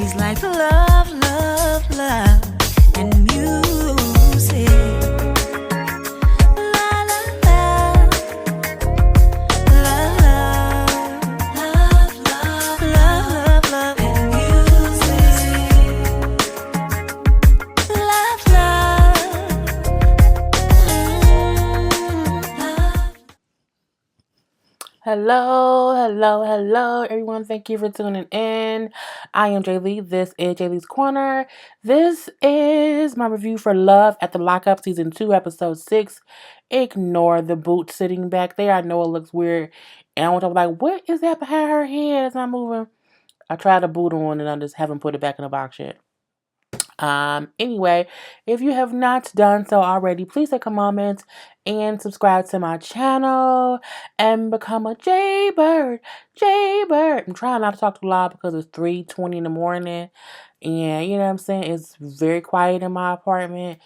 She's like love, love, love, and music. La la la, love, love, love, love, love, and music. Love, love. Hello, everyone. Thank you for tuning in. I am Jaylee. This is Jaylee's Corner. This is my review for Love at the Lockup Season 2, Episode 6. Ignore the boot sitting back there. I know it looks weird. And I was like, what is that behind her head? It's not moving. I tried to boot on and I just haven't put it back in the box yet. Anyway, if you have not done so already, please take a moment and subscribe to my channel and become a Jaybird. I'm trying not to talk too loud because it's 3:20 in the morning, and you know what I'm saying? It's very quiet in my apartment,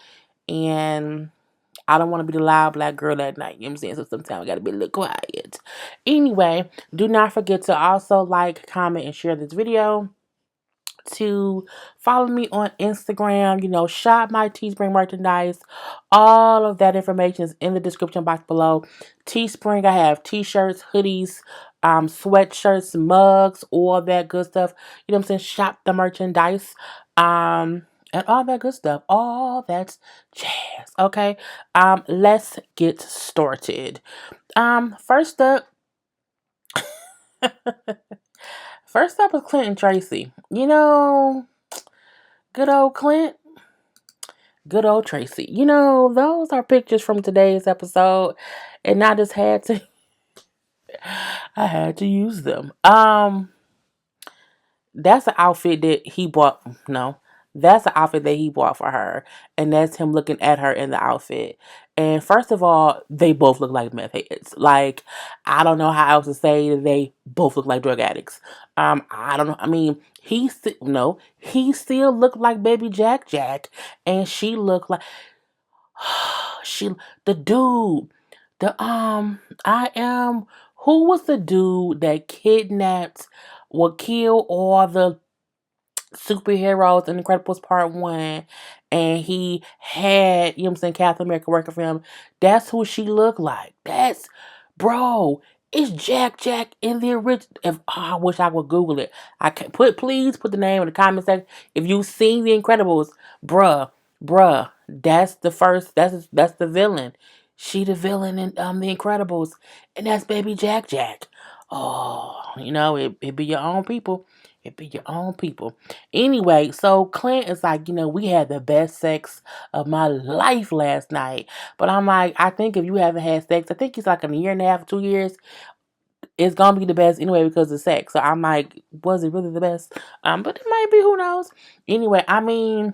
and I don't want to be the loud black girl at night. You know what I'm saying? So sometimes I got to be a little quiet. Anyway, do not forget to also like, comment, and share this video. To follow me on Instagram, shop my Teespring merchandise. All of that information is in the description box below. Teespring, I have t-shirts, hoodies, sweatshirts, mugs, all that good stuff. You know what I'm saying? Shop the merchandise. And all that good stuff. All that jazz. Okay. Let's get started. First up. First up is Clint and Tracy. Good old Clint, good old Tracy. Those are pictures from today's episode, and I just had to, I had to use them. That's the outfit that he bought. No, that's the outfit that he bought for her, and that's him looking at her in the outfit. And first of all, they both look like meth heads. Like, I don't know how else to say that they both look like drug addicts. I don't know. I mean, he still looked like baby Jack, and she looked like she the dude. I am. Who was the dude that kidnapped, will kill all the superheroes in Incredibles Part 1, and he had, you know what I'm saying, Captain America working for him? That's who she looked like. Bro, it's Jack in the original. I wish I would Google it. Please put the name in the comment section. If you've seen the Incredibles, bruh, that's the villain. She the villain in the Incredibles, and that's baby Jack. Oh, it be your own people. It be your own people. Anyway, so Clint is like, we had the best sex of my life last night. But I'm like, I think if you haven't had sex, I think it's like in a year and a half, 2 years, it's gonna be the best anyway because of sex. So I'm like, was it really the best? But it might be, who knows? Anyway, I mean,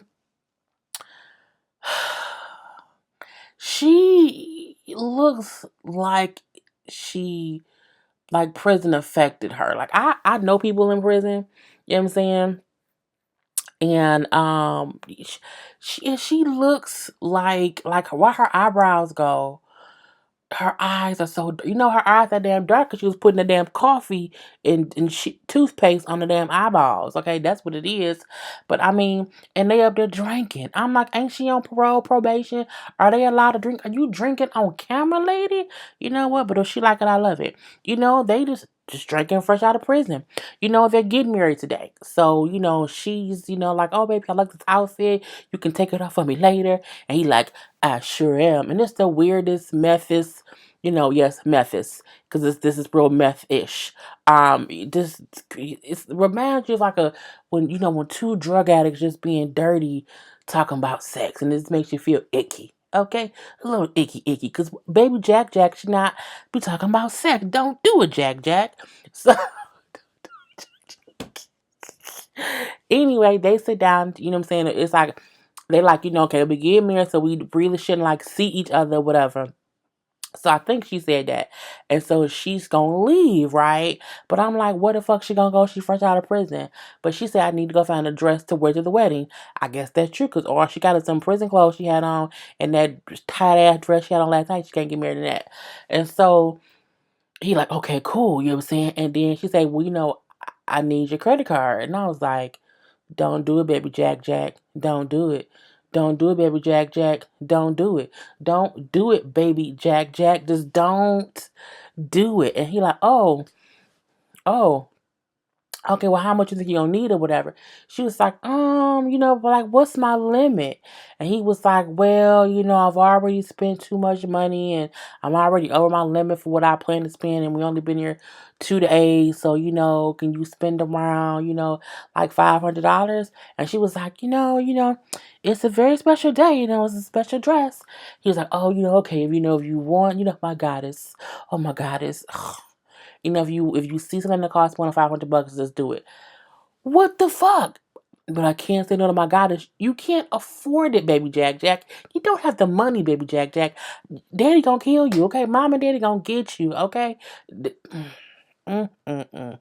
she looks like prison affected her. Like, I know people in prison, you know what I'm saying? And she looks like why her eyebrows go. Her eyes are so, her eyes are damn dark because she was putting the damn coffee and toothpaste on the damn eyeballs. Okay, that's what it is. But I mean, and they up there drinking. I'm like, ain't she on probation? Are they allowed to drink? Are you drinking on camera, lady? You know what? But if she like it, I love it. They just drinking fresh out of prison. They're getting married today. So, she's, like, oh, baby, I like this outfit. You can take it off for me later. And he like, I sure am. And it's the weirdest Memphis, yes, Memphis. Because this is real meth-ish. It reminds you of like when two drug addicts just being dirty talking about sex. And this makes you feel icky. Okay? A little icky. Because baby Jack should not be talking about sex. Don't do it, Jack. So anyway, they sit down, you know what I'm saying? It's like, they like, okay, we get married, so we really shouldn't like see each other, whatever. So I think she said that. And so she's gonna leave, right? But I'm like, where the fuck she gonna go? She fresh out of prison. But she said, I need to go find a dress to wear to the wedding. I guess that's true, because all she got is some prison clothes she had on and that tight ass dress she had on last night. She can't get married in that. And so he like, okay, cool, you know what I'm saying? And then she said, well, I need your credit card. And I was like, Don't do it, baby Jack Jack. Don't do it. Don't do it, baby Jack Jack. Don't do it. Don't do it, baby Jack Jack. Just don't do it. And he like, oh, okay, well, how much you think you're gonna need or whatever? She was like, but like, what's my limit? And he was like, well, I've already spent too much money and I'm already over my limit for what I plan to spend, and we only been here 2 days, so can you spend around, like $500? And she was like, it's a very special day, it's a special dress. He was like, oh, okay, if you want, my goddess, oh my goddess. If you see something that costs more than $500, just do it. What the fuck? But I can't say no to my goddess. You can't afford it, baby Jack Jack. You don't have the money, baby Jack Jack. Daddy gonna kill you, okay? Mom and daddy gonna get you, okay? Mm, mm,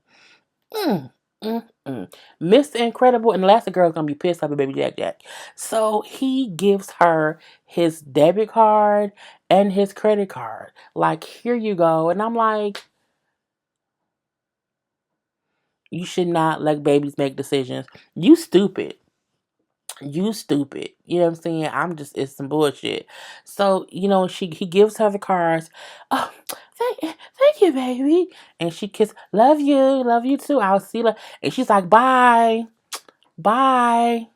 mm. Mm, Mr. Incredible and Elastigirl's gonna be pissed off at baby Jack Jack. So he gives her his debit card and his credit card. Like, here you go. And I'm like, you should not let babies make decisions. You stupid. You stupid. You know what I'm saying? It's some bullshit. So, he gives her the cards. Oh, thank you, baby. And she kiss, love you too. I'll see you. And she's like, bye. Bye.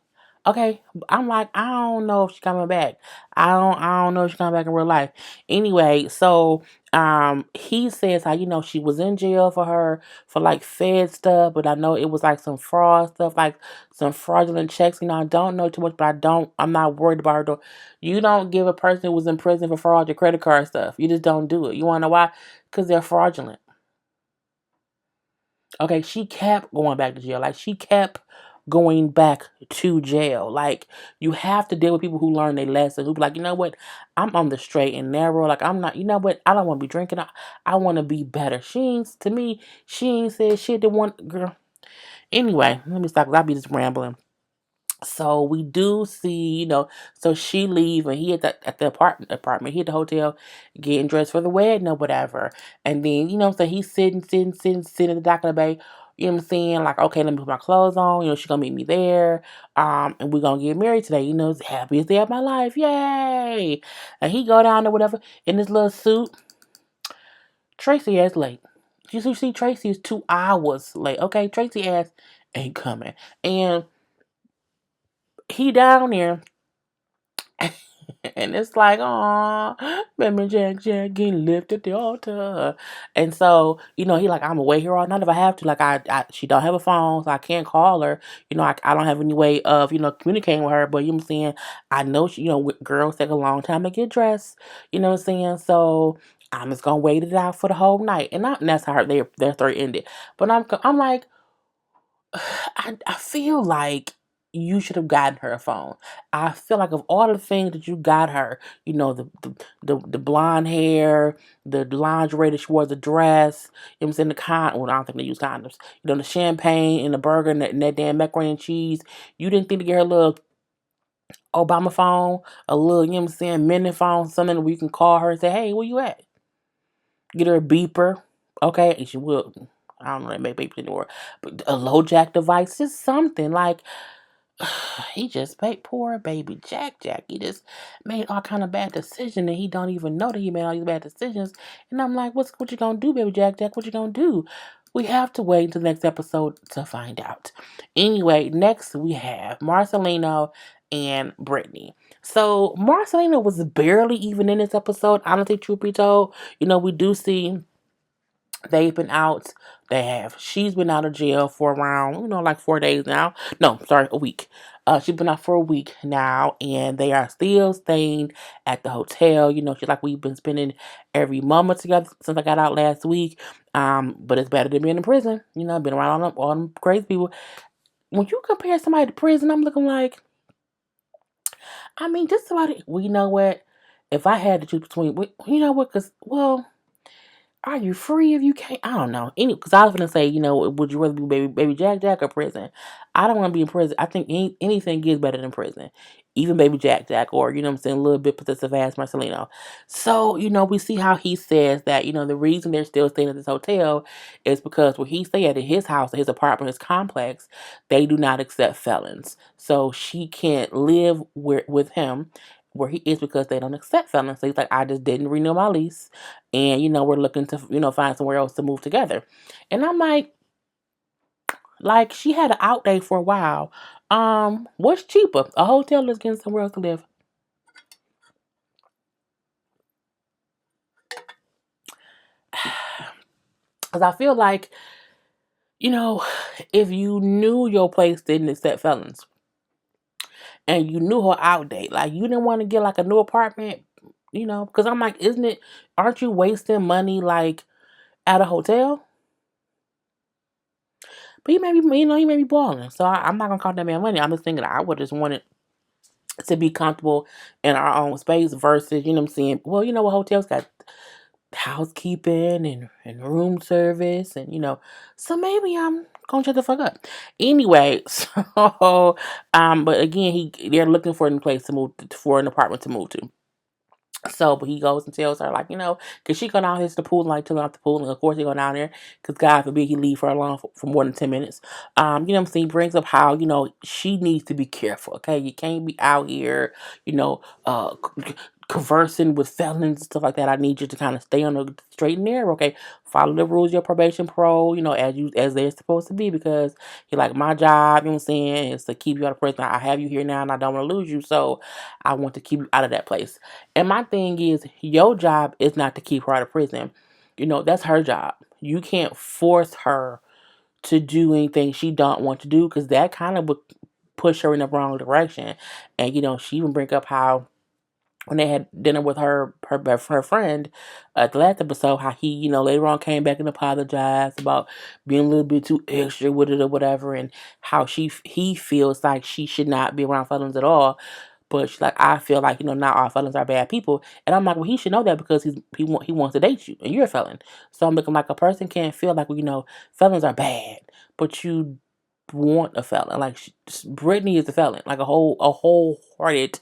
Okay, I'm like, I don't know if she's coming back. I don't know if she's coming back in real life. Anyway, so he says how she was in jail for like Fed stuff, but I know it was like some fraud stuff, like some fraudulent checks. I don't know too much, but I'm not worried about her. You don't give a person who was in prison for fraud your credit card stuff. You just don't do it. You wanna know why? Because they're fraudulent. Okay, she kept going back to jail. Like, she kept going back to jail. Like, you have to deal with people who learn their lesson, who be like, you know what? I'm on the straight and narrow. Like, I'm not, you know what? I don't want to be drinking. I want to be better. To me, she ain't said shit that one girl. Anyway, let me stop, 'cause I be just rambling. So we do see, so she leave and he at the apartment, he at the hotel getting dressed for the wedding or whatever. And then, so he's sitting at the dock of the bay, you know what I'm saying? Like, okay, let me put my clothes on, she's gonna meet me there. And we're gonna get married today, it's the happiest day of my life. Yay. And he go down or whatever in this little suit. Tracy ass late. You see Tracy is 2 hours late. Okay, Tracy ass ain't coming. And he down there. And it's like, oh, baby Jack Jack getting lifted at the altar. And so, he like, I'm gonna wait here all night if I have to. Like, she don't have a phone, so I can't call her. I don't have any way of, communicating with her. But you know what I'm saying? I know she, girls take a long time to get dressed. You know what I'm saying? So I'm just gonna wait it out for the whole night. And that's how their story ended. But I'm like, I feel like you should have gotten her a phone. I feel like of all the things that you got her, the blonde hair, the lingerie that she wore, the dress, I'm saying, well, I don't think they use condoms. The champagne and the burger and that damn macaroni and cheese. You didn't think to get her a little Obama phone, a little, I'm saying, minute phone, something where you can call her and say, hey, where you at? Get her a beeper, okay? And she will. I don't know, they make beepers anymore, but a low jack device, just something like. He just made poor baby Jack Jack. He just made all kind of bad decisions, and he don't even know that he made all these bad decisions. And I'm like, what you gonna do, baby Jack Jack? What you gonna do? We have to wait until the next episode to find out. Anyway, next we have Marcelino and Brittany. So Marcelino was barely even in this episode. Honestly, truth be told, we do see they've been out. She's been out of jail for around, like 4 days now. No, sorry, a week. She's been out for a week now, and they are still staying at the hotel. She's like, we've been spending every moment together since I got out last week. But it's better than being in prison. I've been around all them crazy people. When you compare somebody to prison, I'm looking like, I mean, just about it. Well, you know what? If I had to choose between, you know what? Because, well, Are you free if you can't? I don't know. Because I was gonna say, would you rather be baby Jack Jack or prison? I don't want to be in prison. I think anything is better than prison, even baby Jack Jack, or I'm saying, a little bit possessive ass Marcelino. So we see how he says that the reason they're still staying at this hotel is because where he stay at his house, his apartment, his complex, they do not accept felons. So she can't live with him where he is because they don't accept felons. So he's like, I just didn't renew my lease, and we're looking to find somewhere else to move together. And I'm like she had an out day for a while. What's cheaper, a hotel or getting somewhere else to live? Because I feel like you know if you knew your place didn't accept felons and you knew her out date, like you didn't want to get like a new apartment, because I'm like, isn't it, aren't you wasting money like at a hotel? But he may be balling. So I'm not gonna call that man money. I'm just thinking I would just wanted to be comfortable in our own space versus, I'm saying, well, what, hotels got housekeeping and room service and so maybe I'm gonna shut the fuck up. Anyway, so but again they're looking for a place to move for an apartment to move to. So, but he goes and tells her, like, because she go down here to the pool, and, like, chilling out the pool. And, of course, he go down there because, God forbid, he leave her alone for more than 10 minutes. You know what I'm saying? He brings up how, she needs to be careful, okay? You can't be out here, conversing with felons and stuff like that. I need you to kind of stay on the straight and narrow, okay? Follow the rules, your probation parole, as they're supposed to be, because he like, my job, what I'm saying, is to keep you out of prison. I have you here now, and I don't want to lose you, so I want to keep you out of that place. And my thing is, your job is not to keep her out of prison. That's her job. You can't force her to do anything she don't want to do, because that kind of would push her in the wrong direction. And she even bring up how when they had dinner with her friend at the last episode, how he later on came back and apologized about being a little bit too extra with it or whatever, and how he feels like she should not be around felons at all. But she's like, I feel like, not all felons are bad people. And I'm like, well, he should know that because he wants to date you and you're a felon. So I'm looking like, a person can't feel like, well, felons are bad, but you want a felon. Like, Brittany is a felon, like a wholehearted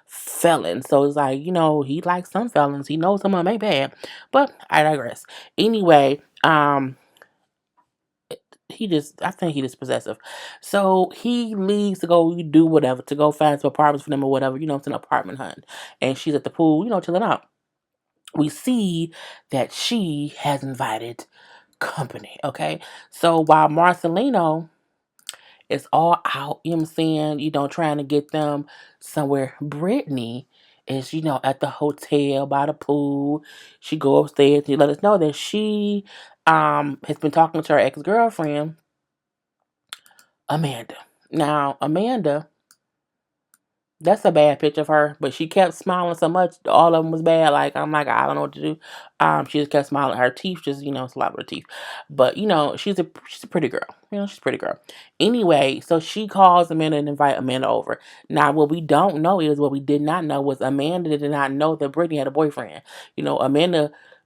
felon. So it's like, he likes some felons. He knows some of them ain't bad. But I digress. Anyway, I think he just possessive. So he leaves to go do whatever, to go find some apartments for them or whatever, it's an apartment hunt. And she's at the pool, chilling out. We see that she has invited company, okay? So while Marcelino is all out, what I'm saying, trying to get them somewhere, Brittany is, at the hotel by the pool. She go upstairs and let us know that she has been talking to her ex-girlfriend, Amanda. Now, Amanda, that's a bad picture of her, but she kept smiling so much, all of them was bad. Like, I'm like, I don't know what to do. She just kept smiling. Her teeth just, it's a lot with her teeth. But, she's a pretty girl. She's a pretty girl. Anyway, so she calls Amanda and invite Amanda over. Now, what we don't know is, what we did not know was Amanda did not know that Brittany had a boyfriend.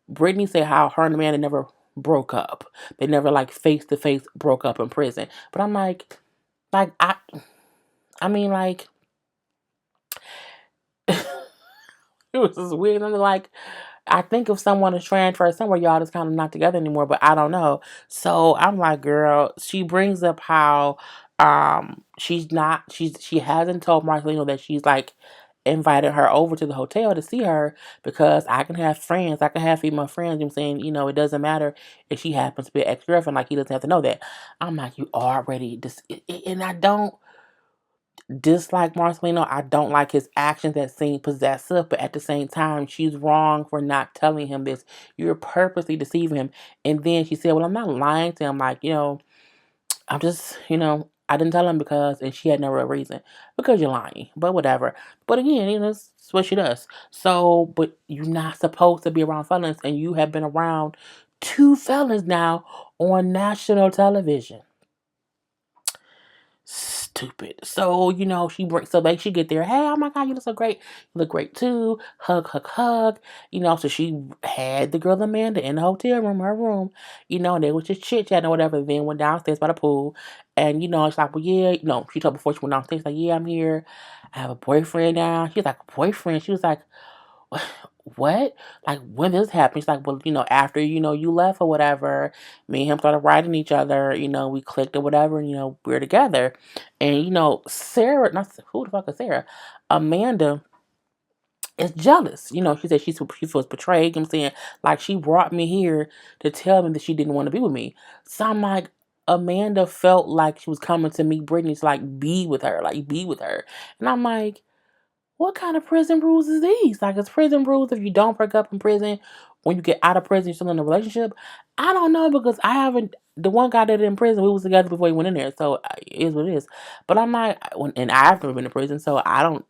Brittany said how her and Amanda never broke up. They never, like, face-to-face broke up in prison. But I'm like, I mean, like, it was just weird. I'm like, I think if someone is transferred somewhere, y'all just kind of not together anymore, but I don't know. So I'm like, girl, she brings up how she hasn't told Marcelino that she's like invited her over to the hotel to see her, because I can have friends, I can have female friends. I'm saying, it doesn't matter if she happens to be an ex-girlfriend, like he doesn't have to know that. I'm like, you already and I don't dislike Marcelino. I don't like his actions that seem possessive, but at the same time, she's wrong for not telling him this. You're purposely deceiving him. And then she said, well, I'm not lying to him. Like, I'm just, I didn't tell him because, and she had no real reason, because you're lying, but whatever. But again, that's what she does. So, but you're not supposed to be around felons, and you have been around two felons now on national television. stupid. So, she get there, hey, oh my God, you look so great. You look great too. Hug, hug, hug. So she had the girl Amanda in the hotel room, her room, and they was just chit chatting or whatever. Then went downstairs by the pool. And, it's like, well, yeah, she told before she went downstairs, like, yeah, I'm here. I have a boyfriend now. She was like, a boyfriend? She was like, what? Like, when this happened? She's like, well, after, you left or whatever, me and him started writing each other, we clicked or whatever, and, we're together. And, Sarah, not, who the fuck is Sarah? Amanda is jealous. She said she feels betrayed. You know what I'm saying? Like, she brought me here to tell me that she didn't want to be with me. So I'm like, Amanda felt like she was coming to meet Brittany to, like, be with her. Like, be with her. And I'm like, what kind of prison rules is these? Like, it's prison rules if you don't break up in prison. When you get out of prison, you're still in a relationship. I don't know because I haven't. The one guy that in prison, we was together before he went in there, so it is what it is. But I'm like, and I've never been to prison, so I don't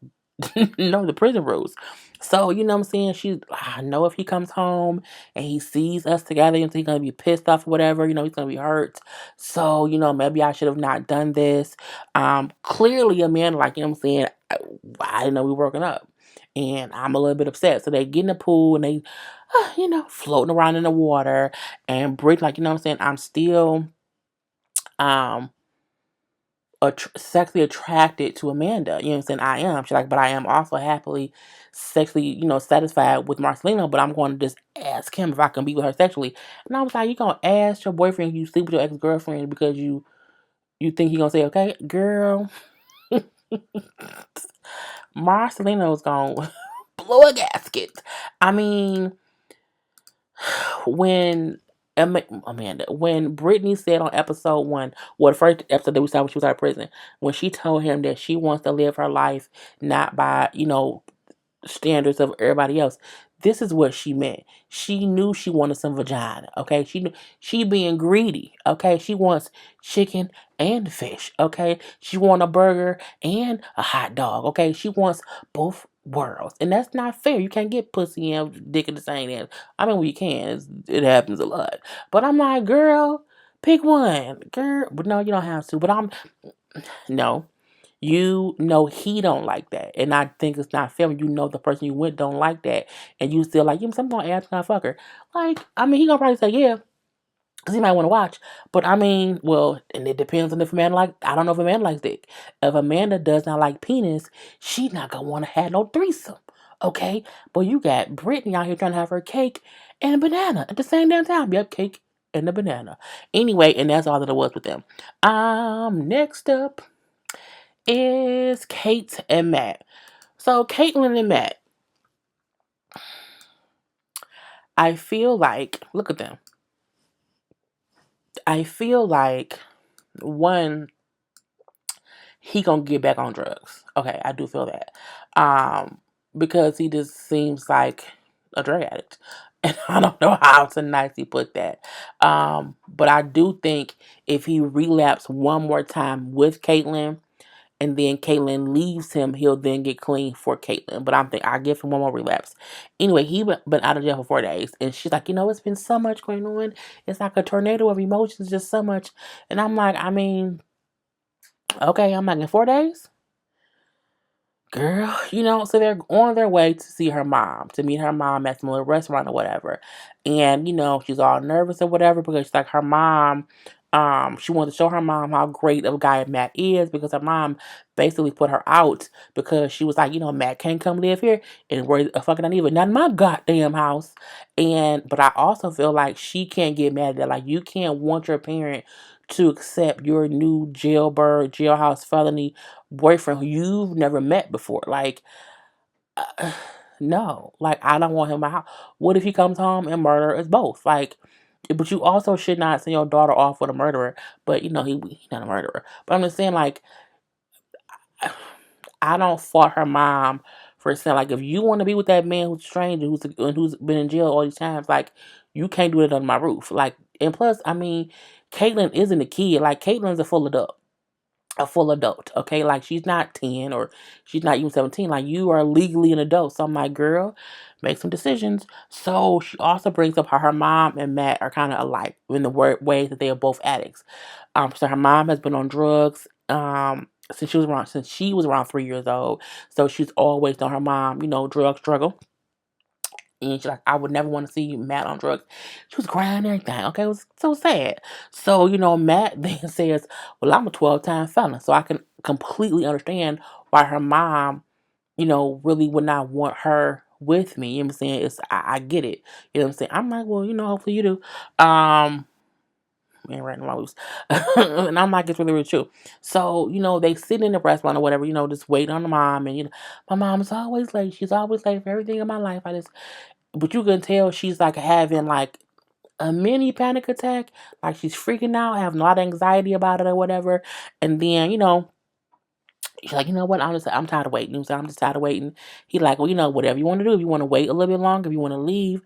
know the prison rules. So what I'm saying. I know if he comes home and he sees us together, he's gonna be pissed off or whatever. He's gonna be hurt. So maybe I should have not done this. Clearly, a man, like, I'm saying, I didn't know we were broken up. And I'm a little bit upset. So they get in the pool and they, floating around in the water. And Britt, like, I'm saying, I'm still um sexually attracted to Amanda. You know what I'm saying? I am. She's like, but I am also happily sexually, satisfied with Marcelino, but I'm going to just ask him if I can be with her sexually. And I was like, you gonna ask your boyfriend if you sleep with your ex-girlfriend because you think he gonna say okay? Girl, Marcelino's gonna blow a gasket. I mean, when Amanda, when Brittany said on episode 1, well, the first episode that we saw when she was out of prison, when she told him that she wants to live her life not by, standards of everybody else. This is what she meant. She knew she wanted some vagina. Okay, she knew she being greedy. Okay, she wants chicken and fish. Okay, she want a burger and a hot dog. Okay, she wants both worlds, and that's not fair. You can't get pussy and dick at the same time. I mean, well, you can. It happens a lot, but I'm like, girl, pick one, girl. But no, you don't have to. But I'm no. You know he don't like that. And I think it's not fair when the person you with don't like that. And you still like, I'm gonna ask my fucker. Like, I mean, he gonna probably say, yeah. Because he might want to watch. But I mean, well, and it depends on if a man I don't know if a man likes dick. If Amanda does not like penis, she not gonna want to have no threesome. Okay? But you got Brittany out here trying to have her cake and a banana at the same damn time. Yep, cake and a banana. Anyway, and that's all that it was with them. Next up is Kate and Matt. So Caitlyn and Matt, I feel like, look at them. I feel like one, he gonna get back on drugs. Okay, I do feel that. Because he just seems like a drug addict. And I don't know how to nicely put that. But I do think if he relapses one more time with Caitlyn, and then Caitlyn leaves him, he'll then get clean for Caitlyn. But I give him one more relapse. Anyway, he been out of jail for 4 days. And she's like, it's been so much going on. It's like a tornado of emotions, just so much. And I'm like, I mean, okay, I'm like, in 4 days? Girl, so they're on their way to see her mom, to meet her mom at some little restaurant or whatever. And, she's all nervous or whatever because she's like her mom, she wants to show her mom how great of a guy Matt is because her mom basically put her out because she was like, Matt can't come live here and we're a fucking uneven, not in my goddamn house. But I also feel like she can't get mad at that. Like, you can't want your parent to accept your new jailhouse felony boyfriend who you've never met before. Like, no. Like, I don't want him in my house. What if he comes home and murder us both? Like, but you also should not send your daughter off with a murderer. But, he's not a murderer. But I'm just saying, like, I don't fault her mom for saying, like, if you want to be with that man who's a stranger, who's been in jail all these times, like, you can't do it under my roof. Like, and plus, I mean, Caitlyn isn't a kid. Like, Caitlyn's a full adult. A full adult, okay? Like, she's not 10 or she's not even 17. Like, you are legally an adult. So I'm like, girl, make some decisions. So she also brings up how her mom and Matt are kind of alike in the ways that they are both addicts. So her mom has been on drugs since she was around 3 years old. So she's always known her mom, drug struggle. And she's like, I would never want to see Matt on drugs. She was crying and everything. Okay, it was so sad. So, Matt then says, well, I'm a 12-time felon. So I can completely understand why her mom, really would not want her with me. You know what I'm saying? I get it. You know what I'm saying? I'm like, well, hopefully you do. Man, right in my loose. And I'm like, it's really, really true. So, they sit in the restaurant or whatever, just waiting on the mom. And, my mom is always late. She's always late for everything in my life. But you can tell she's like having like a mini panic attack. Like she's freaking out, having a lot of anxiety about it or whatever. And then, she's like, you know what? I'm tired of waiting. I'm just tired of waiting. He like, well, whatever you want to do. If you want to wait a little bit longer, if you want to leave,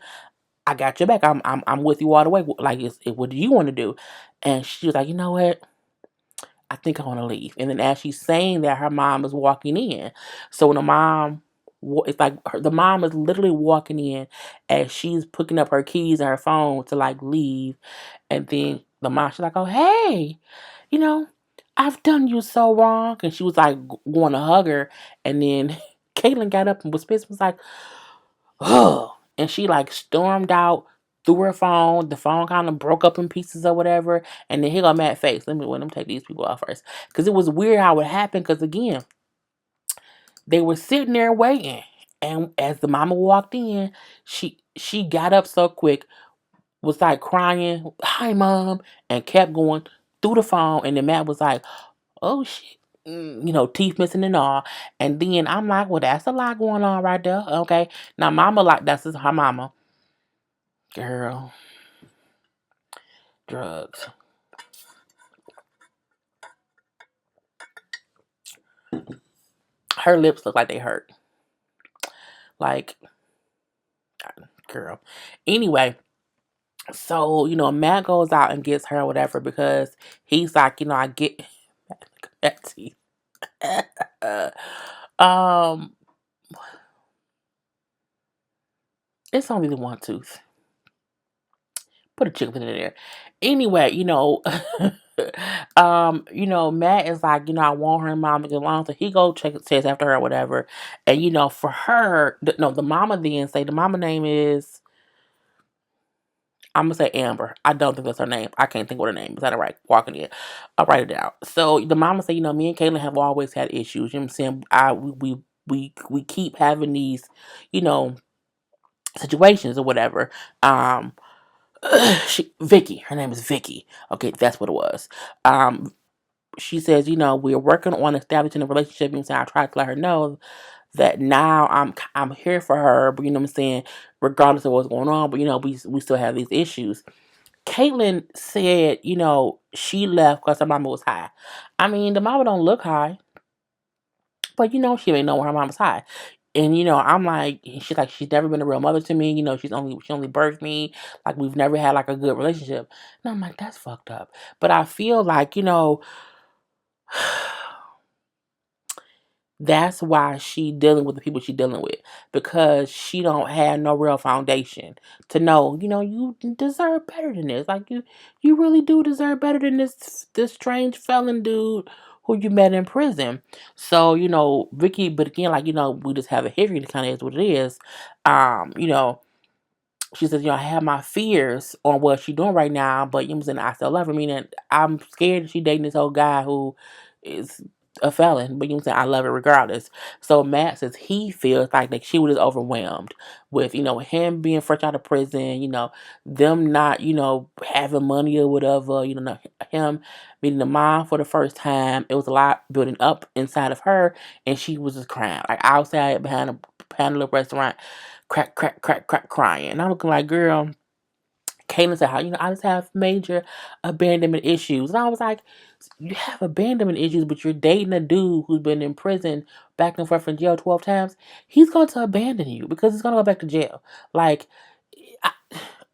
I got your back. I'm with you all the way. Like, what do you want to do? And she was like, you know what? I think I want to leave. And then as she's saying that, her mom is walking in. So when it's like the mom is literally walking in as she's picking up her keys and her phone to like leave. And then the mom, she's like, oh, hey, you know, I've done you so wrong. And she was like going to hug her. And then Caitlin got up and was pissed, was like, oh, and she like stormed out through her phone. The phone kind of broke up in pieces or whatever. And then he got mad face. Let them take these people out first. Because it was weird how it happened. Because again, they were sitting there waiting. And as the mama walked in, she got up so quick, was like crying, hi mom, and kept going through the phone. And then Matt was like, oh shit. Teeth missing and all. And then I'm like, well, that's a lot going on right there. Okay. Now mama like that's just her mama. Girl, drugs. Her lips look like they hurt. Like, girl. Anyway, so, Matt goes out and gets her whatever because he's like, I get that teeth. um, it's only the one tooth. Put a chicken in there. Anyway, Matt is like, I want her mom to get along. So he go says after her or whatever. And, for her, the mama then say the mama name is, I'm going to say Amber. I don't think that's her name. I can't think what her name is. Is that all right? Walking in. I'll write it out. So the mama say, me and Caitlin have always had issues. You know what I'm saying? We keep having these, you know, situations or whatever. Vicky, her name is Vicky. Okay, that's what it was. She says, we're working on establishing a relationship. And so I tried to let her know that now I'm here for her, but you know what I'm saying, regardless of what's going on, but we still have these issues. Caitlin said, she left because her mama was high. I mean, the mama don't look high, but she ain't know her mama's high. And I'm like, she's never been a real mother to me. She only birthed me. Like we've never had like a good relationship. And I'm like, that's fucked up. But I feel like that's why she dealing with the people she dealing with, because she don't have no real foundation to know, you deserve better than this. Like you really do deserve better than this strange felon dude who you met in prison. So, Vicky, but again, like, we just have a history that kind of is what it is. She says, I have my fears on what she's doing right now, but I'm saying I still love her. Meaning, I'm scared that she dating this old guy who is a felon, but I'm saying I love her regardless. So Matt says he feels like she was just overwhelmed with, him being fresh out of prison, them not, having money or whatever, him meeting the mom for the first time. It was a lot building up inside of her, and she was just crying, like outside behind the restaurant, crack, crack, crack, crack, crying. And I'm looking like, girl, Caitlin said, how, I just have major abandonment issues. And I was like, you have abandonment issues, but you're dating a dude who's been in prison back and forth from jail 12 times. He's going to abandon you because he's going to go back to jail. Like,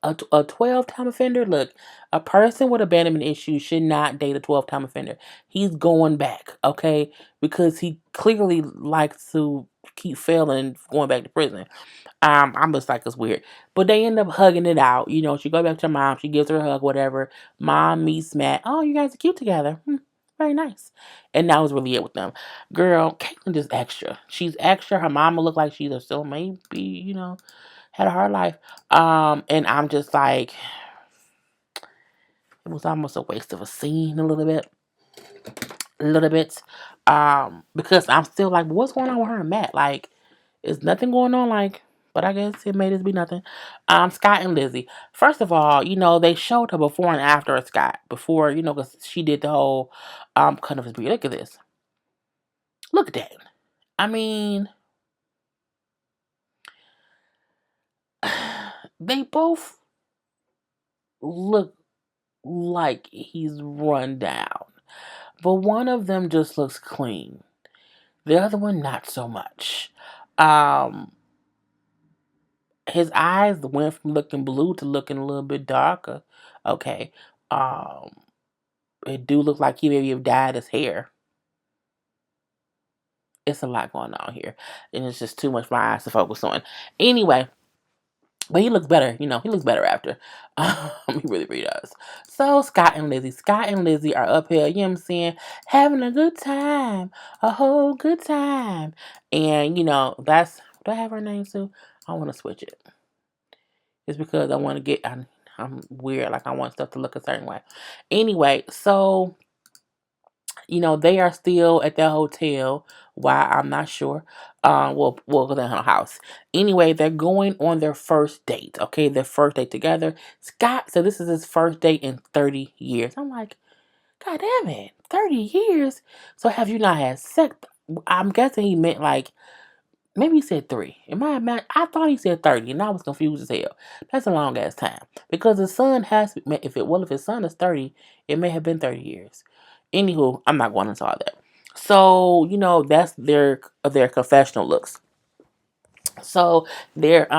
a 12-time offender, look, a person with abandonment issues should not date a 12-time offender. He's going back, okay? Because he clearly likes to keep failing and going back to prison. I'm just like, it's weird. But they end up hugging it out. She goes back to her mom. She gives her a hug, whatever. Mom meets Matt. Oh, you guys are cute together. very nice. And that was really it with them. Girl, Caitlyn just extra. She's extra. Her mama looked like she's still maybe, had a hard life. And I'm just like, it was almost a waste of a scene a little bit. Because I'm still like, what's going on with her and Matt? Like, is nothing going on? Like, but I guess it made this be nothing. Scott and Lizzie. First of all, they showed her before and after of Scott. Before, because she did the whole kind of look at this. Look at that. I mean, they both look like he's run down. But one of them just looks clean. The other one, not so much. Um, his eyes went from looking blue to looking a little bit darker. Okay. It do look like he maybe have dyed his hair. It's a lot going on here. And it's just too much for my eyes to focus on. Anyway, but he looks better, he looks better after. He really, really does. So, Scott and Lizzie. Scott and Lizzie are up here, you know what I'm saying? Having a good time. A whole good do I have her name too? I want to switch it. It's because I want to I'm weird. Like, I want stuff to look a certain way. Anyway, so, they are still at their hotel. Why, I'm not sure. We'll go to her house. Anyway, they're going on their first date. Okay, their first date together. Scott said this is his first date in 30 years. I'm like, God damn it, 30 years? So have you not had sex? I'm guessing he meant like, maybe he said 3. I thought he said 30, and I was confused as hell. That's a long ass time. Because his son if his son is 30, it may have been 30 years. Anywho, I'm not going into all that. So, that's their confessional looks. So they're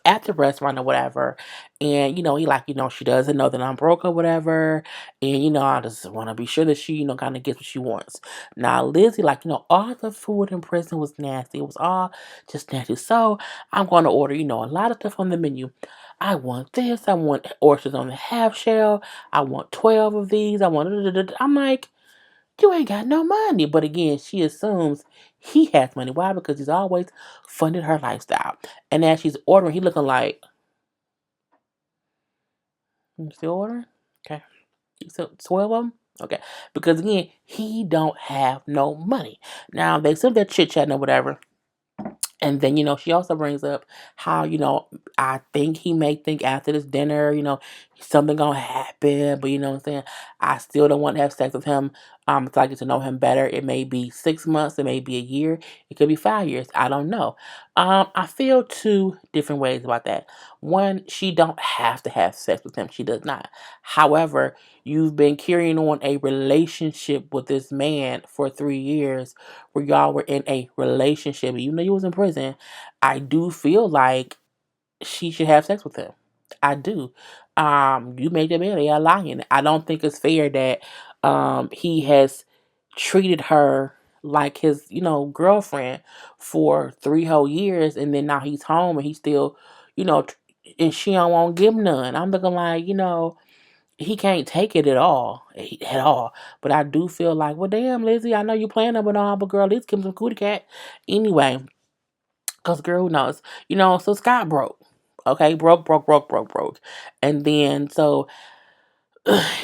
at the restaurant or whatever, and he like, she doesn't know that I'm broke or whatever, and I just want to be sure that she kind of gets what she wants. Now Lizzie like, all the food in prison was nasty. It was all just nasty. So I'm going to order a lot of stuff on the menu. I want this. I want oysters on the half shell. I want 12 of these. I want. I'm like, you ain't got no money. But again, she assumes he has money. Why? Because he's always funded her lifestyle. And as she's ordering, he looking like, you still ordering? Okay. You still 12 of them? Okay. Because again, he don't have no money. Now, they still there chit-chatting or whatever. And then, she also brings up how, I think he may think after this dinner, something gonna happen. But you know what I'm saying? I still don't want to have sex with him. Until I get to know him better. It may be 6 months, it may be a year, it could be 5 years. I don't know. I feel 2 different ways about that. One, she don't have to have sex with him. She does not. However, you've been carrying on a relationship with this man for 3 years where y'all were in a relationship, even though you was in prison. I do feel like she should have sex with him. I do. You made that man, they are lying. I don't think it's fair that he has treated her like his, girlfriend for 3 whole years, and then now he's home and he's still, and she don't want to give him none. I'm looking like, he can't take it at all, at all. But I do feel like, well, damn, Lizzie, I know you playing up and all, but girl, at least give him some cootie cat. Anyway, because girl, who knows? So Scott broke. Okay, broke. And then, so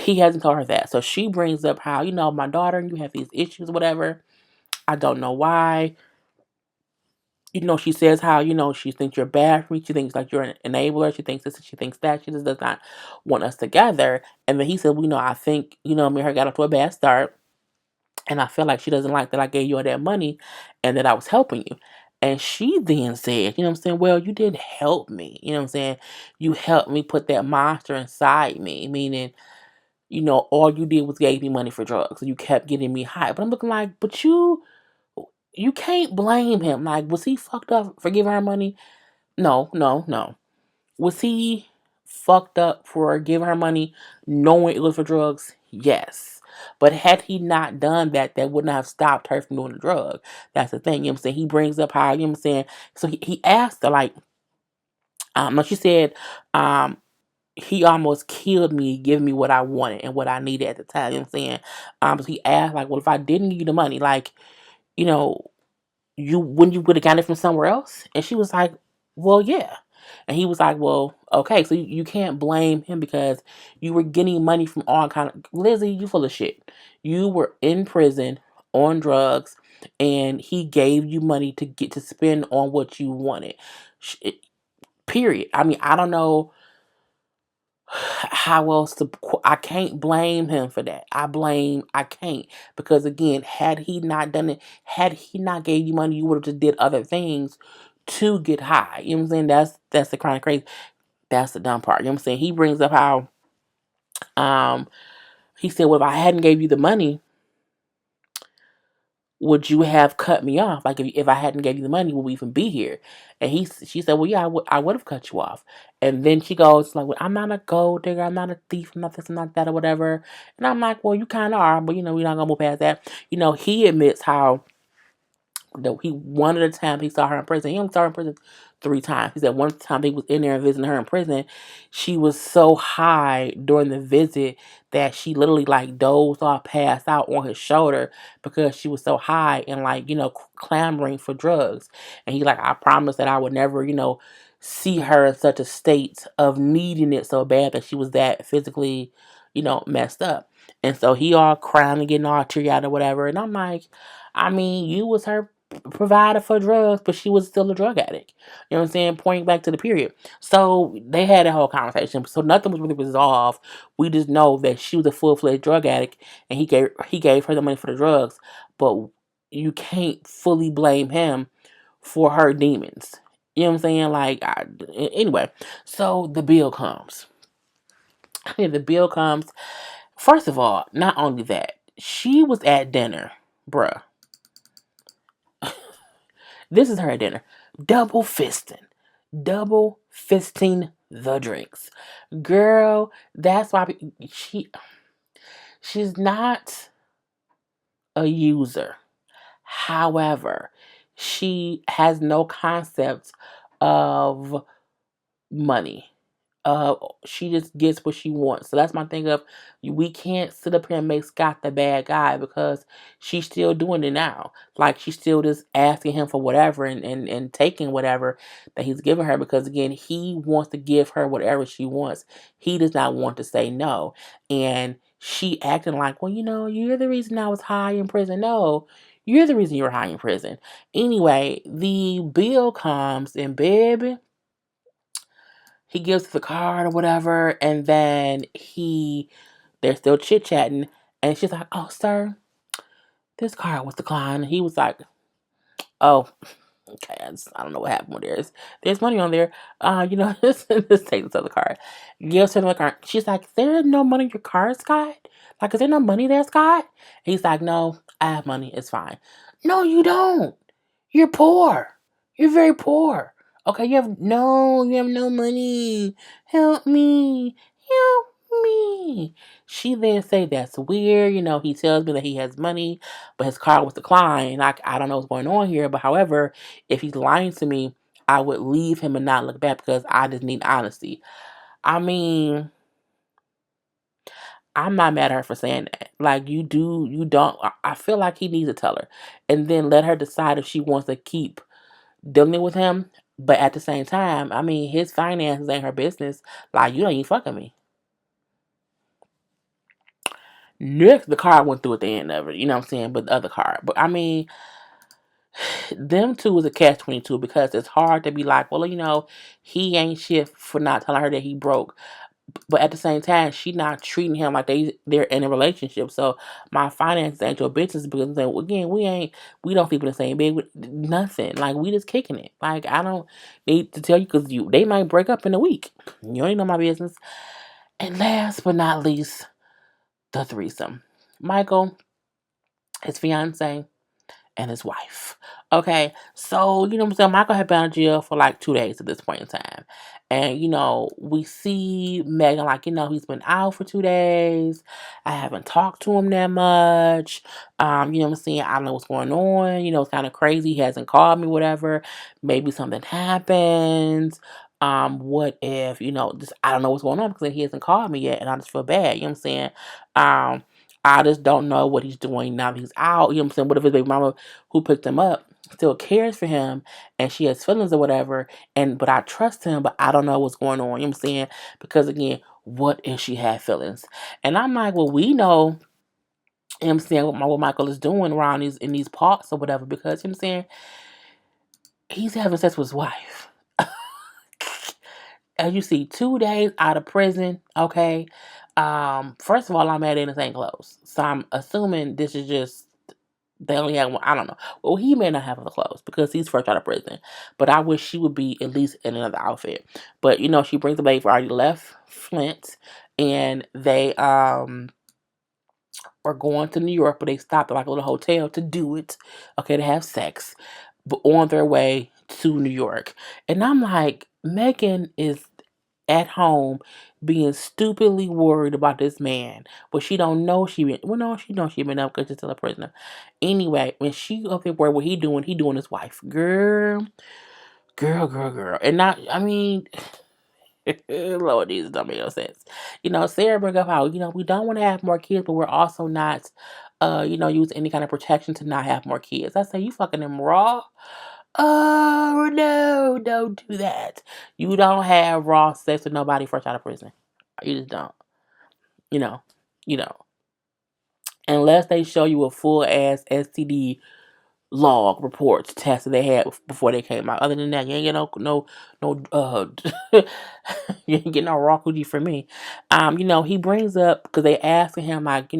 he hasn't told her that. So she brings up how, my daughter, you have these issues, whatever. I don't know why. She says how, she thinks you're bad for me. She thinks like you're an enabler. She thinks this and she thinks that. She just does not want us together. And then he said, well, I think, me and her got off to a bad start. And I feel like she doesn't like that I gave you all that money and that I was helping you. And she then said, you know what I'm saying? Well, you didn't help me. You know what I'm saying? You helped me put that monster inside me. Meaning, all you did was gave me money for drugs. You kept getting me high. But I'm looking like, but you can't blame him. Like, was he fucked up for giving her money? No. Was he fucked up for giving her money knowing it was for drugs? Yes. But had he not done that, that wouldn't have stopped her from doing the drug. That's the thing. You know what I'm saying? He brings up how, you know what I'm saying? So he asked her, like, no, she said, um, he almost killed me, giving me what I wanted and what I needed at the time. You know what I'm saying? So he asked, like, well, if I didn't give you the money, like, you know, you wouldn't you would have gotten it from somewhere else? And she was like, well, yeah. And he was like, well, okay, so you can't blame him because you were getting money from all kind of Lizzie, you full of shit. You were in prison on drugs, and he gave you money to get to spend on what you wanted. Period. I mean, I don't know how else to. I can't blame him for that. I can't, because again, had he not done it, had he not gave you money, you would have just did other things to get high. You know what I'm saying? That's the kind of crazy. That's the dumb part. You know what I'm saying? He brings up how um he said, well, if I hadn't gave you the money, would you have cut me off? Like, if I hadn't gave you the money, would we even be here? And she said, well, yeah, I would have cut you off. And then she goes like, well, I'm not a gold digger, I'm not a thief, I'm not this, I'm not that, or whatever. And I'm like, well, you kind of are, but we're not gonna move past that. He admits how he one of the times he saw her in prison. He only saw her in prison 3 times. He said one time he was in there visiting her in prison. She was so high during the visit that she literally like dozed off, passed out on his shoulder because she was so high and like clamoring for drugs. And he like, I promised that I would never see her in such a state of needing it so bad that she was that physically messed up. And so he all crying and getting all teary eyed or whatever. And I'm like, I mean, you was her provider for drugs, but she was still a drug addict. You know what I'm saying? Pointing back to the period. So they had a whole conversation. So nothing was really resolved. We just know that she was a full-fledged drug addict, and he gave her the money for the drugs. But you can't fully blame him for her demons. You know what I'm saying? Anyway, so the bill comes. The bill comes. First of all, not only that, she was at dinner, bruh. This is her at dinner. Double fisting. Double fisting the drinks. Girl, that's why she's not a user. However, she has no concept of money. She just gets what she wants. So that's my thing of, we can't sit up here and make Scott the bad guy, because she's still doing it now. Like, she's still just asking him for whatever, and taking whatever that he's giving her, because again, he wants to give her whatever she wants. He does not want to say no. And she acting like, well, you're the reason I was high in prison. No, you're the reason you were high in prison. Anyway, the bill comes, and baby, he gives the card or whatever, and then they're still chit chatting, and she's like, "Oh, sir, this card was declined." And he was like, "Oh, okay, I don't know what happened with there's money on there. Just take this other card." Gives her the card. She's like, "There no money in your card, Scott? Like, is there no money there, Scott?" And he's like, "No, I have money. It's fine." "No, you don't. You're poor. You're very poor. Okay, you have no money. Help me. Help me." She then say, "That's weird. He tells me that he has money, but his card was declined. I don't know what's going on here. But however, if he's lying to me, I would leave him and not look back, because I just need honesty." I mean, I'm not mad at her for saying that. Like, you don't. I feel like he needs to tell her, and then let her decide if she wants to keep dealing with him. But at the same time, I mean, his finances ain't her business. Like, you don't even fucking me. Next, the card went through at the end of it. You know what I'm saying? But the other card. But I mean, them two is a catch-22, because it's hard to be like, well, he ain't shit for not telling her that he broke. But at the same time, she not treating him like they're in a relationship. So my finances ain't your business, because again, we don't sleep in the same bed with nothing. Like, we just kicking it. Like, I don't need to tell you, because they might break up in a week. You ain't know my business. And last but not least, the threesome. Michael, his fiance, and his wife. Okay, so what I'm saying, Michael had been in jail for like 2 days at this point in time. And we see Megan, like, he's been out for 2 days. I haven't talked to him that much. What I'm saying? I don't know what's going on. It's kind of crazy. He hasn't called me, whatever. Maybe something happens. What if, just I don't know what's going on because he hasn't called me yet and I just feel bad, you know what I'm saying? Um, I just don't know what he's doing now that he's out, you know what I'm saying? What if his baby mama who picked him up still cares for him and she has feelings or whatever, and but I trust him, but I don't know what's going on, you know what I'm saying? Because again, what if she had feelings? And I'm like, well, we know, you know what I'm saying, what Michael is doing around in these parks or whatever, because you know what I'm saying, he's having sex with his wife. As you see, 2 days out of prison, okay. First of all, I'm at in the same clothes. So I'm assuming this is just they only have one. I don't know. Well, he may not have other clothes because he's fresh out of prison. But I wish she would be at least in another outfit. But she brings the baby already left Flint, and they are going to New York, but they stopped at like a little hotel to do it. Okay, to have sex, but on their way to New York. And I'm like, Megan is at home being stupidly worried about this man, but she don't know she been. Well, no, she knows she been up because she's still a prisoner. Anyway, when she up there worried what he doing his wife, girl, girl, girl, girl, and not. I mean, Lord, these don't make no sense. Sarah bring up how we don't want to have more kids, but we're also not, use any kind of protection to not have more kids. I say you fucking them raw. Oh no, don't do that. You don't have raw sex with nobody fresh out of prison. You just don't. You know. You know. Unless they show you a full ass STD log reports test that they had before they came out. Other than that, you ain't get no you ain't get no raw coochie from me. He brings up because they asking him like,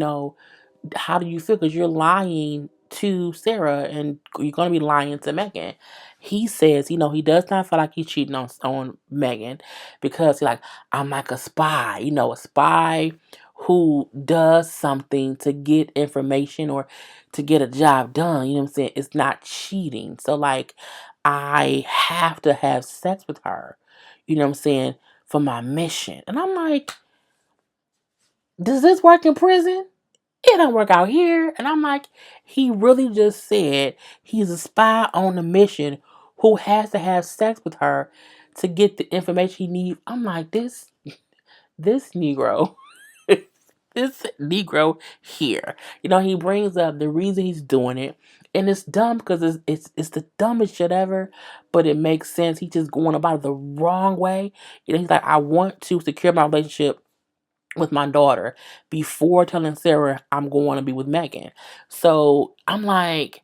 how do you feel? Because you're lying to Sarah and you're going to be lying to Megan. He says, he does not feel like he's cheating on Megan because he's like, I'm like a spy, a spy who does something to get information or to get a job done. You know what I'm saying? It's not cheating. So, like, I have to have sex with her, you know what I'm saying, for my mission. And I'm like, does this work in prison? It don't work out here. And I'm like, he really just said he's a spy on a mission who has to have sex with her to get the information he needs. I'm like, this Negro, this Negro here. He brings up the reason he's doing it. And it's dumb because it's the dumbest shit ever, but it makes sense. He's just going about it the wrong way. He's like, I want to secure my relationship with my daughter before telling Sarah I'm going to be with Megan. So I'm like,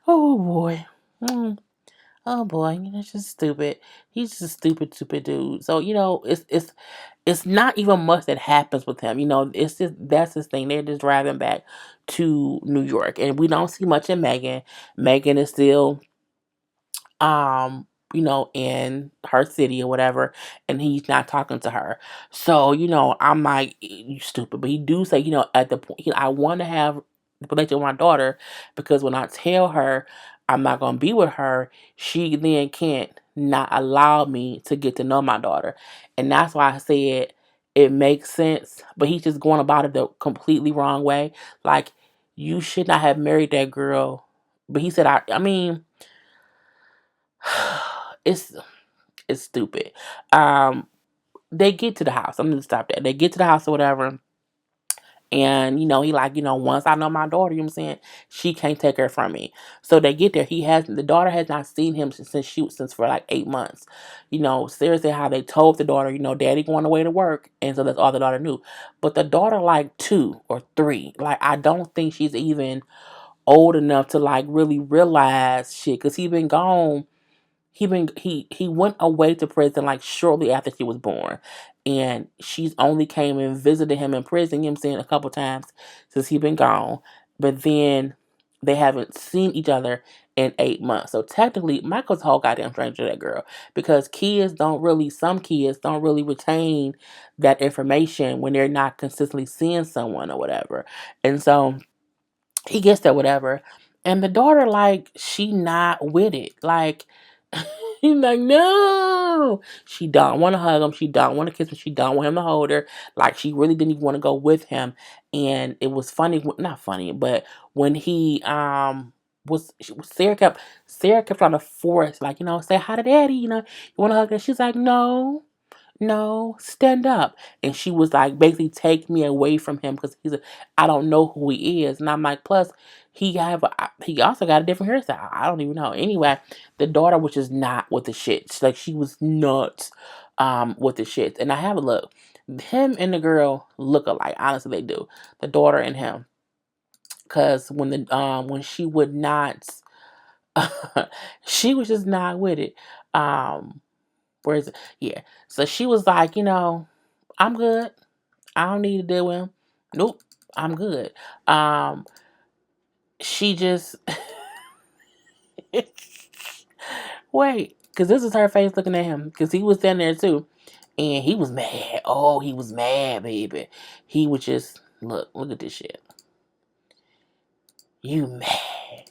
oh boy. Oh boy, that's just stupid. He's just a stupid, stupid dude. So it's not even much that happens with him. It's just that's his thing. They're just driving back to New York, and we don't see much of Megan. Megan is still in her city or whatever, and he's not talking to her. So, I'm like, you stupid. But he do say, at the point, I want to have the relationship with my daughter because when I tell her I'm not going to be with her, she then can't not allow me to get to know my daughter. And that's why I said it makes sense, but he's just going about it the completely wrong way. Like, you should not have married that girl. But he said, I mean, it's stupid. They get to the house. I'm gonna stop that. They get to the house or whatever. And he like, once I know my daughter, you know what I'm saying, she can't take her from me. So they get there. The daughter has not seen him since for like 8 months. Seriously, how they told the daughter, daddy going away to work, and so that's all the daughter knew. But the daughter like 2 or 3. Like, I don't think she's even old enough to like really realize shit. Cause he been gone. He went away to prison like shortly after she was born. And she's only came and visited him in prison, you know what I'm saying, a couple times since he been gone. But then they haven't seen each other in 8 months. So technically Michael's a whole goddamn stranger to that girl. Because some kids don't really retain that information when they're not consistently seeing someone or whatever. And so he gets that whatever. And the daughter, like, she not with it. Like, he's like, no. She don't want to hug him. She don't want to kiss him. She don't want him to hold her. Like, she really didn't even want to go with him. And it was funny, not funny, but when he Sarah kept trying to force, like, say hi to daddy, you want to hug her. She's like, no, no, stand up. And she was like, basically take me away from him because I don't know who he is. And I'm like, plus he also got a different hairstyle. I don't even know. Anyway, the daughter was just not with the shits. Like, she was nuts with the shits. And I have a look. Him and the girl look alike. Honestly, they do. The daughter and him. Cause when she would not, she was just not with it. Where is it? Yeah. So she was like, I'm good. I don't need to deal with him. Nope. I'm good. Um, she just wait, because this is her face looking at him, because he was standing there too, and he was mad. Oh, he was mad, baby. He was just look at this shit. You mad?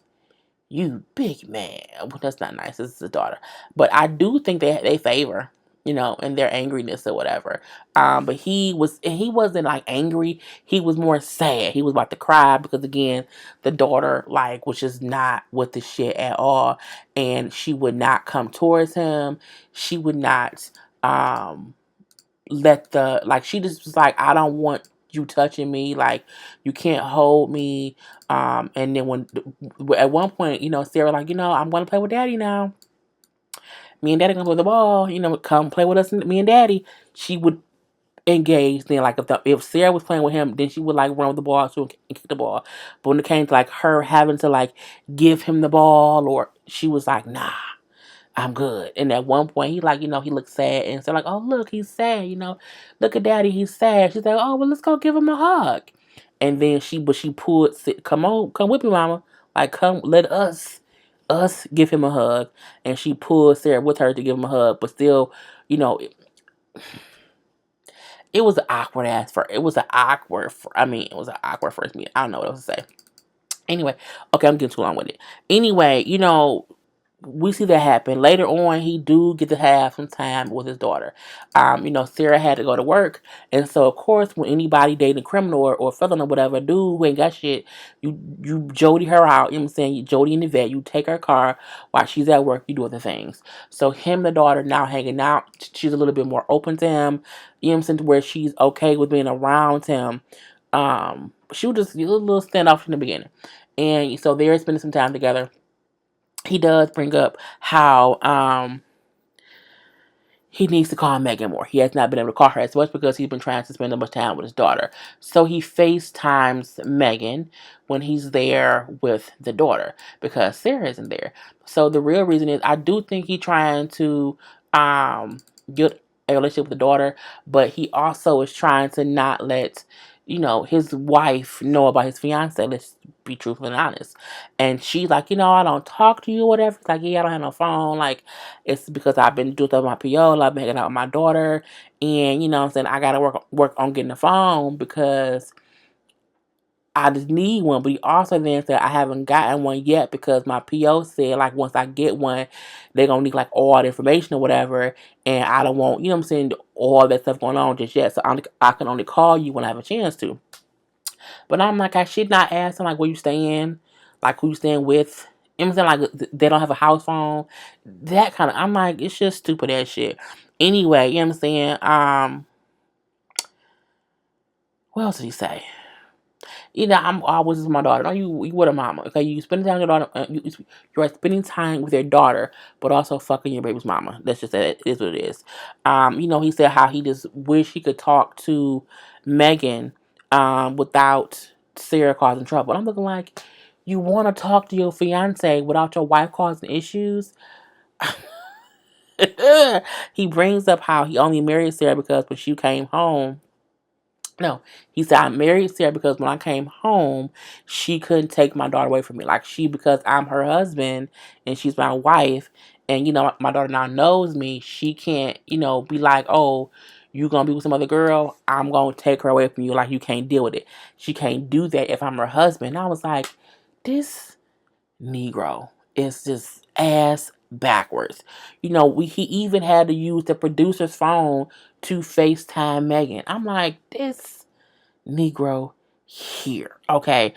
You big man. Well, that's not nice. This is his daughter. But I do think they favor, in their angriness or whatever. But he wasn't like angry. He was more sad. He was about to cry because, again, the daughter like was just not with the shit at all, and she would not come towards him. She would not let the like she just was like, I don't want you touching me, like, you can't hold me. And then when at one point, Sarah like, I'm gonna play with daddy now. Me and daddy gonna play with the ball, come play with us, me and daddy. She would engage. Then, like, if Sarah was playing with him, then she would like run with the ball too and kick the ball. But when it came to like her having to like give him the ball, or she was like, nah, I'm good. And at one point, he like, he looked sad, and so like, oh, look, he's sad. Look at daddy, he's sad. She's like, oh, well, let's go give him a hug. And then she pulled, come on, come with me, mama. Like, come, let us give him a hug. And she pulled Sarah with her to give him a hug, but still, you know, it, it was an awkward ass for. It was an awkward. It was an awkward first meeting. I don't know what else to say. Anyway, okay, I'm getting too long with it. Anyway, we see that happen later on. He do get to have some time with his daughter. Sarah had to go to work, and so of course, when anybody dating a criminal or felon or whatever, dude who ain't got shit, you jody her out. You know what I'm saying? You jody in the vet. You take her car while she's at work. You do other things. So him and the daughter now hanging out. She's a little bit more open to him. You know what I'm saying? To where she's okay with being around him. She was just a little standoff in the beginning, and so they're spending some time together. He does bring up how he needs to call Megan more. He has not been able to call her as much because he's been trying to spend so much time with his daughter. So he FaceTimes Megan when he's there with the daughter because Sarah isn't there. So the real reason is, I do think he's trying to get a relationship with the daughter, but he also is trying to not let his wife know about his fiance. Let's be truthful and honest. And she's like, I don't talk to you or whatever. It's like, yeah, I don't have no phone. Like, it's because I've been doing stuff with my PO. I've been hanging out with my daughter. And, I'm saying, I got to work on getting a phone because I just need one. But he also then said, I haven't gotten one yet because my PO said, like, once I get one, they're going to need, like, all the information or whatever. And I don't want, what I'm saying, all that stuff going on just yet. So I can only call you when I have a chance to. But I'm like, I should not ask him, like, where you staying? Like, who you staying with? You know what I'm saying? Like, they don't have a house phone. That kind of, I'm like, it's just stupid ass shit. Anyway, you know what I'm saying? What else did he say? I'm always with my daughter. No, you with a mama. Okay, you spending time with your daughter. You're spending time with your daughter, but also fucking your baby's mama. That's just it is what it is. He said how he just wish he could talk to Megan, without Sarah causing trouble. And I'm looking like, you want to talk to your fiance without your wife causing issues? He brings up how he only married Sarah because when she came home. No, he said, I married Sarah because when I came home, she couldn't take my daughter away from me. Like, because I'm her husband and she's my wife, and, my daughter now knows me, she can't, be like, oh, you going to be with some other girl? I'm going to take her away from you. Like, you can't deal with it. She can't do that if I'm her husband. And I was like, this Negro is just ass backwards. He even had to use the producer's phone to FaceTime Megan. I'm like, this Negro, here. Okay.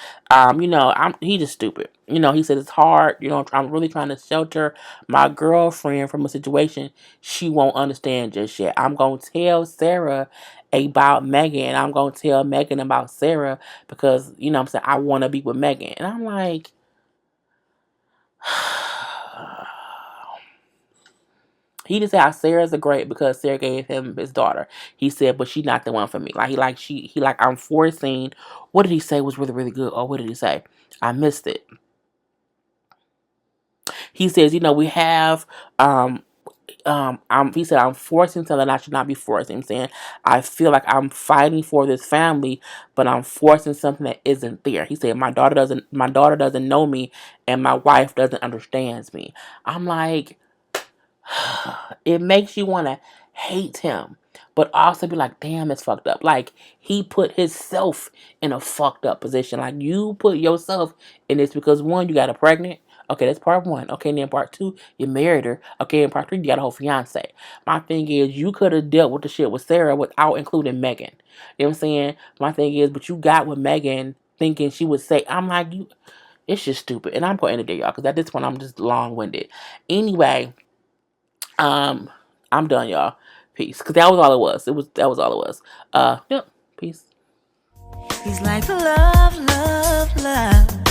He just stupid. He said it's hard. I'm really trying to shelter my girlfriend from a situation she won't understand just yet. I'm gonna tell Sarah about Megan. I'm gonna tell Megan about Sarah because I'm saying I wanna be with Megan. And I'm like he just said how Sarah's a great because Sarah gave him his daughter. He said, but she's not the one for me. Like I'm forcing. What did he say was really really good? Oh, what did he say? I missed it. He says, we have he said I'm forcing something I should not be forcing. I'm saying I feel like I'm fighting for this family, but I'm forcing something that isn't there. He said my daughter doesn't know me and my wife doesn't understands me. I'm like, it makes you want to hate him, but also be like, damn, it's fucked up. Like, he put himself in a fucked up position. Like, you put yourself in this because, one, you got a pregnant. Okay, that's part one. Okay, and then part two, you married her. Okay, and part three, you got a whole fiance. My thing is, you could have dealt with the shit with Sarah without including Megan. You know what I'm saying? My thing is, but you got with Megan thinking she would say, I'm like, you, it's just stupid. And I'm going to end it there, y'all, because at this point, I'm just long winded. Anyway, um, I'm done, y'all. Peace. Cause that was all it was. That was all it was. Yep. Peace. He's like love, love, love.